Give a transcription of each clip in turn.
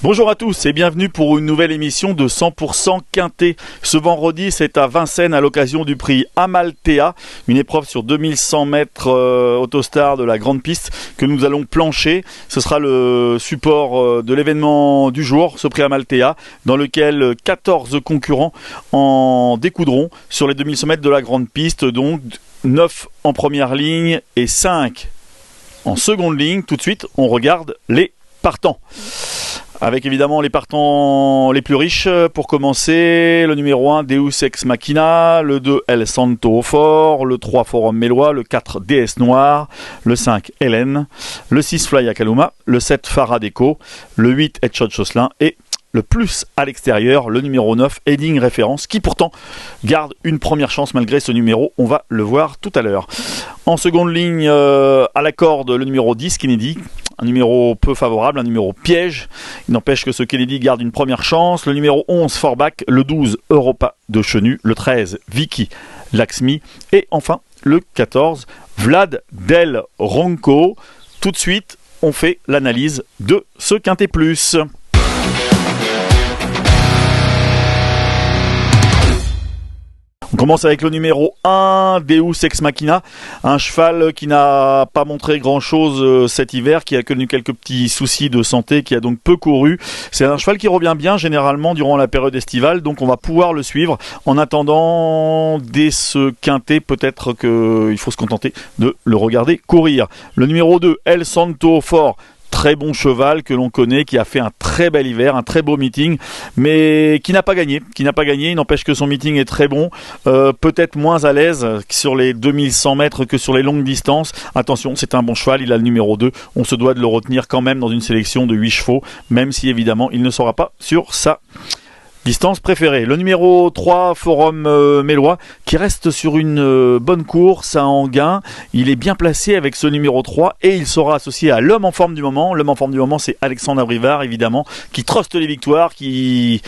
Bonjour à tous et bienvenue pour une nouvelle émission de 100% Quintet. Ce vendredi, c'est à Vincennes à l'occasion du prix Amaltea, une épreuve sur 2100 mètres Autostar de la grande piste que nous allons plancher. Ce sera le support de l'événement du jour, ce prix Amaltea, dans lequel 14 concurrents en découdront sur les 2100 mètres de la grande piste, donc 9 en première ligne et 5 en seconde ligne. Tout de suite, on regarde les partants. Avec évidemment les partants les plus riches. Pour commencer, le numéro 1 Deus Ex Machina, le 2 El Santo Fort, le 3 Forum Mélois, le 4 Déesse Noire, le 5 Hélène, le 6 Flya Kaluma, le 7 Faradeco, le 8 Etchod Chosselin et le plus à l'extérieur, le numéro 9 Heading Référence, qui pourtant garde une première chance malgré ce numéro, on va le voir tout à l'heure. En seconde ligne, à la corde, le numéro 10 Kennedy, un numéro peu favorable, un numéro piège. Il n'empêche que ce Kennedy garde une première chance. Le numéro 11 Forbach, le 12 Europa de Chenu, le 13 Vicky Laxmi et enfin le 14 Vlad Del Ronco. Tout de suite, on fait l'analyse de ce Quintet Plus. On commence avec le numéro 1, Deus Ex Machina, un cheval qui n'a pas montré grand-chose cet hiver, qui a connu quelques petits soucis de santé, qui a donc peu couru. C'est un cheval qui revient bien généralement durant la période estivale, donc on va pouvoir le suivre. En attendant, dès ce quintet, peut-être qu'il faut se contenter de le regarder courir. Le numéro 2, El Santo Fort. Très bon cheval que l'on connaît, qui a fait un très bel hiver, un très beau meeting, mais qui n'a pas gagné. Il n'empêche que son meeting est très bon, peut-être moins à l'aise sur les 2100 mètres que sur les longues distances. Attention, c'est un bon cheval, il a le numéro 2, on se doit de le retenir quand même dans une sélection de 8 chevaux, même si évidemment il ne sera pas sur sa distance préférée. Le numéro 3, Forum Mélois, qui reste sur une bonne course à Anguin. Il est bien placé avec ce numéro 3 et il sera associé à l'homme en forme du moment. L'homme en forme du moment, c'est Alexandre Abrivard, évidemment, qui truste les victoires, qui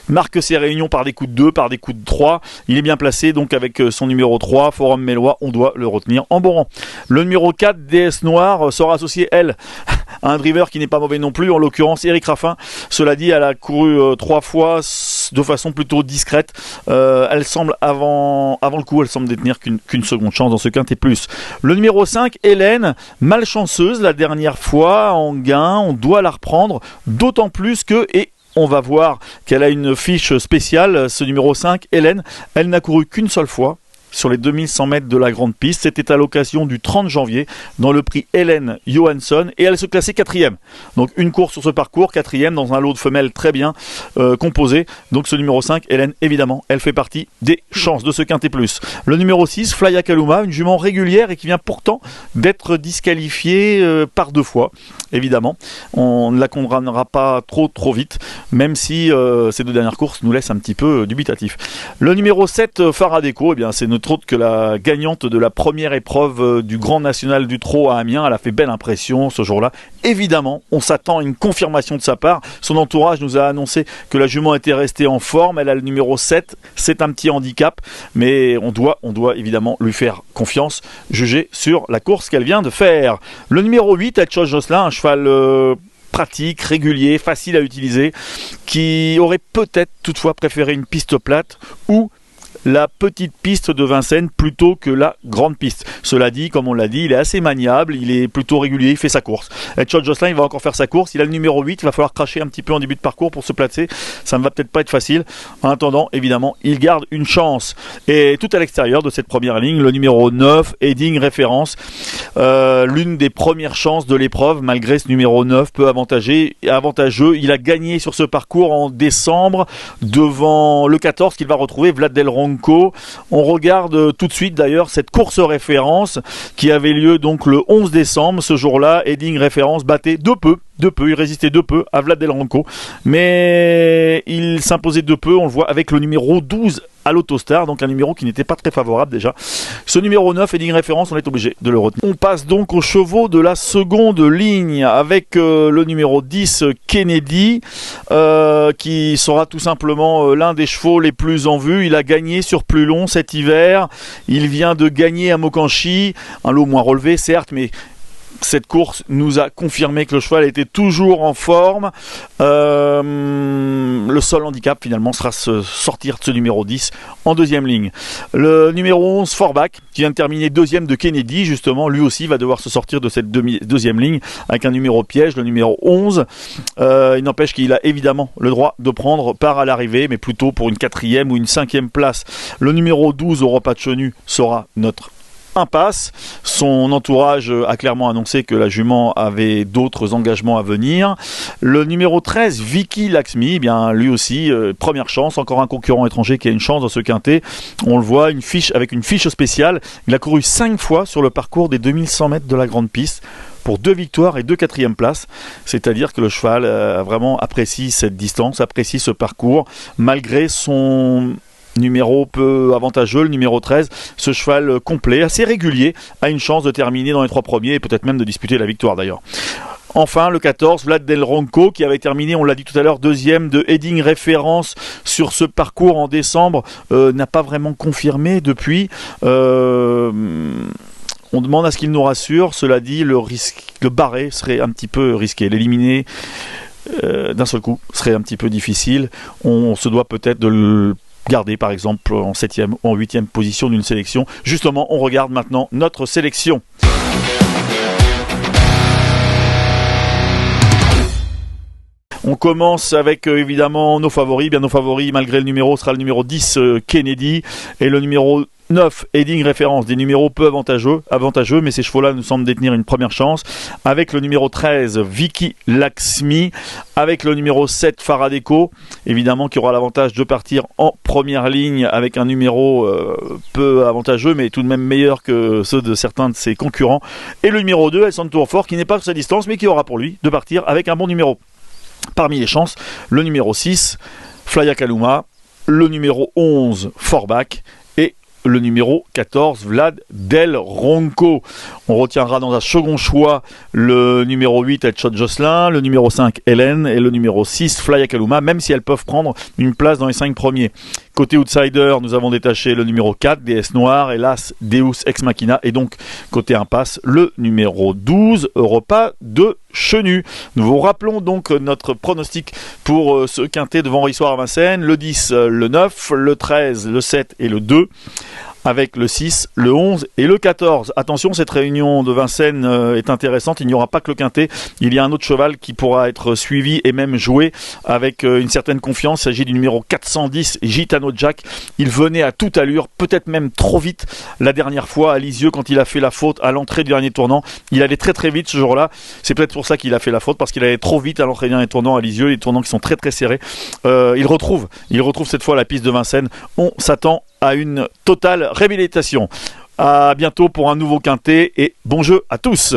marque ses réunions par des coups de 2, par des coups de 3. Il est bien placé, donc avec son numéro 3, Forum Mélois, on doit le retenir en bon rang. Le numéro 4, Déesse Noire, sera associé, elle, à un driver qui n'est pas mauvais non plus, en l'occurrence Eric Raffin. Cela dit, elle a couru 3 fois de façon plutôt discrète. Elle semble avant le coup, elle semble détenir qu'une seconde chance dans ce Quintet Plus. Le numéro 5, Hélène, malchanceuse la dernière fois en gain, on doit la reprendre, d'autant plus que, et on va voir qu'elle a une fiche spéciale, ce numéro 5, Hélène, elle n'a couru qu'une seule fois sur les 2100 mètres de la grande piste. C'était à l'occasion du 30 janvier dans le prix Hélène Johansson et elle se classait 4e. Donc une course sur ce parcours, 4e dans un lot de femelles très bien composé. Donc ce numéro 5, Hélène, évidemment, elle fait partie des chances de ce Quintet Plus. Le numéro 6, Flya Kaluma, une jument régulière et qui vient pourtant d'être disqualifiée par 2 fois. Évidemment, on ne la condamnera pas trop vite, même si ces 2 dernières courses nous laissent un petit peu dubitatif. Le numéro 7, Faradeco, eh bien c'est notre autre que la gagnante de la première épreuve du Grand National du Trot à Amiens. Elle a fait belle impression ce jour-là. Évidemment, on s'attend à une confirmation de sa part. Son entourage nous a annoncé que la jument était restée en forme. Elle a le numéro 7. C'est un petit handicap, mais on doit évidemment lui faire confiance, juger sur la course qu'elle vient de faire. Le numéro 8, Etchod Chosselin, un cheval pratique, régulier, facile à utiliser, qui aurait peut-être toutefois préféré une piste plate ou la petite piste de Vincennes plutôt que la grande piste. Cela dit, comme on l'a dit, il est assez maniable, il est plutôt régulier, il fait sa course. Etchod Chosselin, il va encore faire sa course, il a le numéro 8, il va falloir cracher un petit peu en début de parcours pour se placer, ça ne va peut-être pas être facile. En attendant, évidemment, il garde une chance. Et tout à l'extérieur de cette première ligne, le numéro 9, Heading Référence, l'une des premières chances de l'épreuve, malgré ce numéro 9, peu avantageux. Il a gagné sur ce parcours en décembre, devant le 14 qu'il va retrouver, Vlad Del Ronco. On regarde tout de suite d'ailleurs cette course référence qui avait lieu donc le 11 décembre. Ce jour-là, Heading Référence battait de peu, il résistait de peu à Vlad Del Ronco, mais il s'imposait de peu, on le voit avec le numéro 12 à l'Autostar, donc un numéro qui n'était pas très favorable déjà. Ce numéro 9, Heading Référence, on est obligé de le retenir. On passe donc aux chevaux de la seconde ligne avec le numéro 10, Kennedy, qui sera tout simplement l'un des chevaux les plus en vue. Il a gagné sur plus long cet hiver, il vient de gagner à Mokanchi, un lot moins relevé certes, mais cette course nous a confirmé que le cheval était toujours en forme. Le seul handicap finalement sera sortir de ce numéro 10 en deuxième ligne. Le numéro 11, Forbach, qui vient de terminer deuxième de Kennedy, justement, lui aussi va devoir se sortir de cette deuxième ligne avec un numéro piège, le numéro 11. Il n'empêche qu'il a évidemment le droit de prendre part à l'arrivée, mais plutôt pour une 4e ou une 5e place. Le numéro 12, Europa Chonu, sera notre impasse. Son entourage a clairement annoncé que la jument avait d'autres engagements à venir. Le numéro 13, Vicky Laxmi, eh bien lui aussi, première chance, encore un concurrent étranger qui a une chance dans ce quintet. On le voit, avec une fiche spéciale. Il a couru 5 fois sur le parcours des 2100 mètres de la grande piste pour 2 victoires et 2 quatrièmes places. C'est-à-dire que le cheval vraiment apprécie cette distance, apprécie ce parcours, malgré son numéro peu avantageux, le numéro 13, ce cheval complet, assez régulier, a une chance de terminer dans les 3 premiers et peut-être même de disputer la victoire d'ailleurs. Enfin, le 14, Vlad Del Ronco, qui avait terminé, on l'a dit tout à l'heure, deuxième de Heading Référence sur ce parcours en décembre, n'a pas vraiment confirmé depuis. On demande à ce qu'il nous rassure. Cela dit, le barrer serait un petit peu risqué. L'éliminer d'un seul coup serait un petit peu difficile. On se doit peut-être de le garder par exemple en 7e ou en 8e position d'une sélection. Justement, on regarde maintenant notre sélection. On commence avec évidemment nos favoris. Bien, nos favoris, malgré le numéro, sera le numéro 10 Kennedy et le numéro 9 Heading Référence, des numéros peu avantageux, mais ces chevaux-là nous semblent détenir une première chance. Avec le numéro 13 Vicky Laxmi, avec le numéro 7 Faradeco, évidemment qui aura l'avantage de partir en première ligne avec un numéro peu avantageux, mais tout de même meilleur que ceux de certains de ses concurrents. Et le numéro 2 El Santo Fort, qui n'est pas sur sa distance, mais qui aura pour lui de partir avec un bon numéro. Parmi les chances, le numéro 6 Flya Kaluma, le numéro 11 Forbach et le numéro 14 Vlad Del Ronco. On retiendra dans un second choix le numéro 8 Headshot Jocelyn, le numéro 5 Hélène et le numéro 6 Flya Kaluma, même si elles peuvent prendre une place dans les 5 premiers. Côté outsider, nous avons détaché le numéro 4, DS Noir, hélas Deus Ex Machina, et donc côté impasse, le numéro 12, Europa de Chenu. Nous vous rappelons donc notre pronostic pour ce quintet devant Rissoir à Vincennes, le 10, le 9, le 13, le 7 et le 2. Avec le 6, le 11 et le 14. Attention, cette réunion de Vincennes est intéressante. Il n'y aura pas que le quintet. Il y a un autre cheval qui pourra être suivi et même joué avec une certaine confiance. Il s'agit du numéro 410, Gitano Jack. Il venait à toute allure, peut-être même trop vite la dernière fois à Lisieux quand il a fait la faute à l'entrée du dernier tournant. Il allait très très vite ce jour-là. C'est peut-être pour ça qu'il a fait la faute, parce qu'il allait trop vite à l'entrée du dernier tournant à Lisieux. Les tournants qui sont très très serrés. Il retrouve cette fois la piste de Vincennes. On s'attend à une totale réhabilitation. À bientôt pour un nouveau quintet et bon jeu à tous.